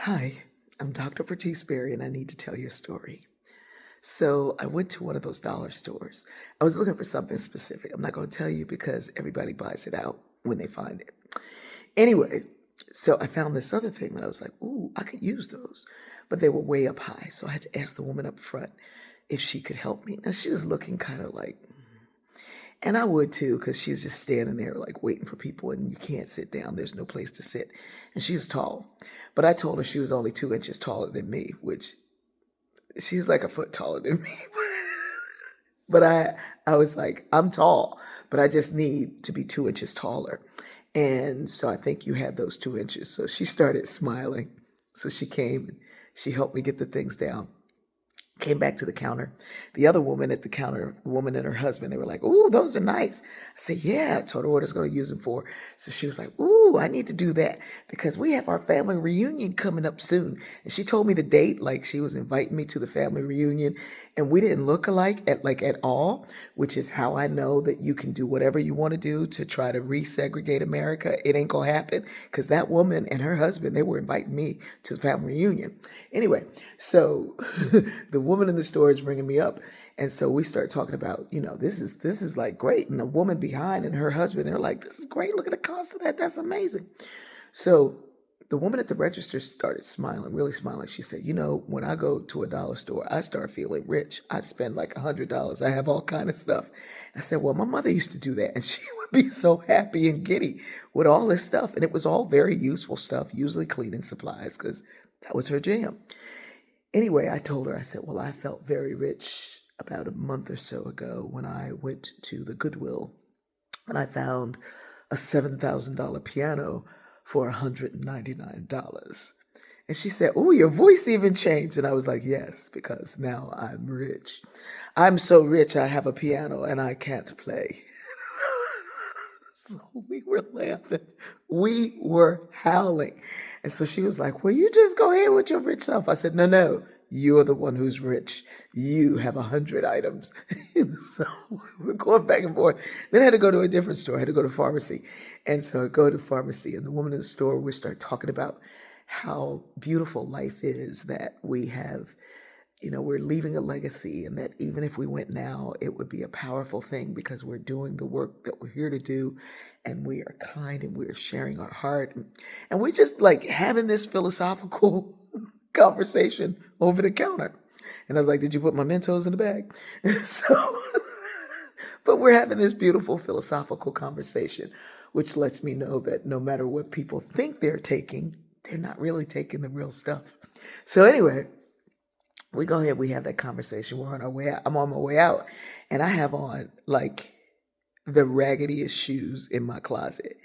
Hi, I'm Dr. Bertice Berry, and I need to tell you a story. So, I went to one of those dollar stores. I was looking for something specific. I'm not going to tell you because everybody buys it out when they find it. Anyway, so I found this other thing that I was like, ooh, I could use those. But they were way up high. So I had to ask the woman up front if she could help me. Now, she was looking kind of like, and I would too, because she's just standing there like waiting for people, and you can't sit down. There's no place to sit. And she's tall. But I told her she was only 2 inches taller than me, which she's like a foot taller than me. But I was like, I'm tall, but I just need to be 2 inches taller. And so I think you have those 2 inches. So she started smiling. So she came and she helped me get the things down. Came back to the counter. The other woman at the counter, the woman and her husband, they were like, "Ooh, those are nice." I said, "Yeah." I told her what I was going to use them for. So she was like, "Ooh, I need to do that because we have our family reunion coming up soon." And she told me the date, like she was inviting me to the family reunion, and we didn't look alike at all, which is how I know that you can do whatever you want to do to try to resegregate America. It ain't gonna happen because that woman and her husband, they were inviting me to the family reunion. Anyway, so the woman in the store is ringing me up, and so we start talking about, this is like great, and the woman behind and her husband, they're like, "This is great. Look at the cost of that. That's amazing." So the woman at the register started smiling, really smiling. She said, when I go to a dollar store, I start feeling rich. I spend like $100. I have all kind of stuff. I said, well, my mother used to do that, and she would be so happy and giddy with all this stuff. And it was all very useful stuff, usually cleaning supplies, because that was her jam. Anyway, I told her, I said, well, I felt very rich about a month or so ago when I went to the Goodwill and I found a $7,000 piano for $199. And she said, "Oh, your voice even changed." And I was like, "Yes, because now I'm rich. I'm so rich, I have a piano and I can't play." So we were laughing. We were howling. And so she was like, "Well, you just go ahead with your rich self." I said, "No, no. You're the one who's rich. You have 100 items." And so we're going back and forth. Then I had to go to a different store. I had to go to pharmacy. And so I go to pharmacy, and the woman in the store, we start talking about how beautiful life is, that we have, we're leaving a legacy, and that even if we went now, it would be a powerful thing because we're doing the work that we're here to do, and we are kind, and we're sharing our heart. And we're just like having this philosophical conversation over the counter. And I was like, "Did you put my Mentos in the bag?" So, but we're having this beautiful philosophical conversation, which lets me know that no matter what people think they're taking, they're not really taking the real stuff. So anyway, we go ahead, we have that conversation. We're on our way out. I'm on my way out, and I have on like the raggediest shoes in my closet.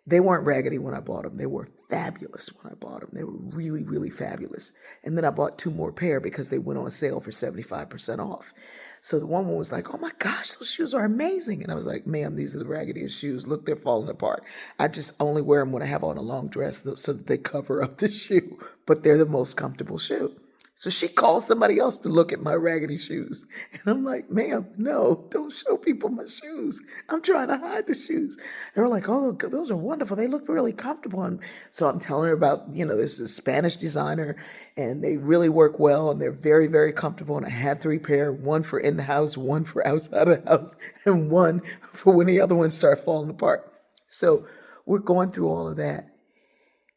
They weren't raggedy when I bought them. They were fabulous when I bought them. They were really, really fabulous. And then I bought two more pair because they went on sale for 75% off. So the woman was like, "Oh my gosh, those shoes are amazing." And I was like, "Ma'am, these are the raggediest shoes. Look, they're falling apart. I just only wear them when I have on a long dress so that they cover up the shoe, but they're the most comfortable shoe." So she called somebody else to look at my raggedy shoes. And I'm like, "Ma'am, no, don't show people my shoes. I'm trying to hide the shoes." They were like, "Oh, those are wonderful. They look really comfortable." And so I'm telling her about, this is a Spanish designer, and they really work well, and they're very, very comfortable. And I have three pair, one for in the house, one for outside of the house, and one for when the other ones start falling apart. So we're going through all of that.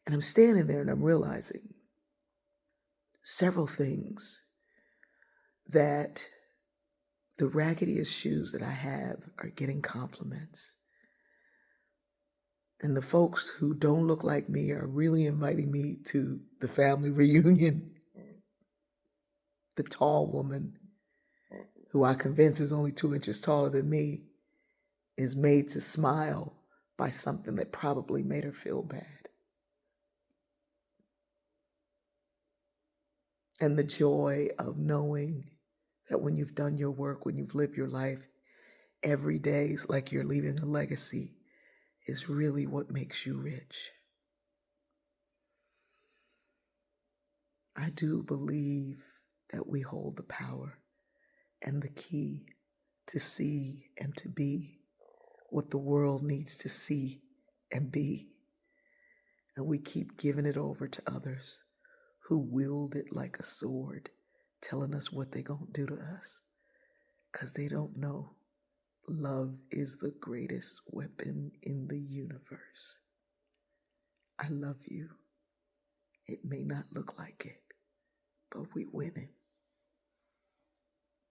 And I'm standing there and I'm realizing several things, that the raggediest shoes that I have are getting compliments. And the folks who don't look like me are really inviting me to the family reunion. The tall woman, who I convince is only 2 inches taller than me, is made to smile by something that probably made her feel bad. And the joy of knowing that when you've done your work, when you've lived your life, every day is like you're leaving a legacy, is really what makes you rich. I do believe that we hold the power and the key to see and to be what the world needs to see and be. And we keep giving it over to others who wield it like a sword, telling us what they gonna do to us, because they don't know love is the greatest weapon in the universe. I love you. It may not look like it, but we winning.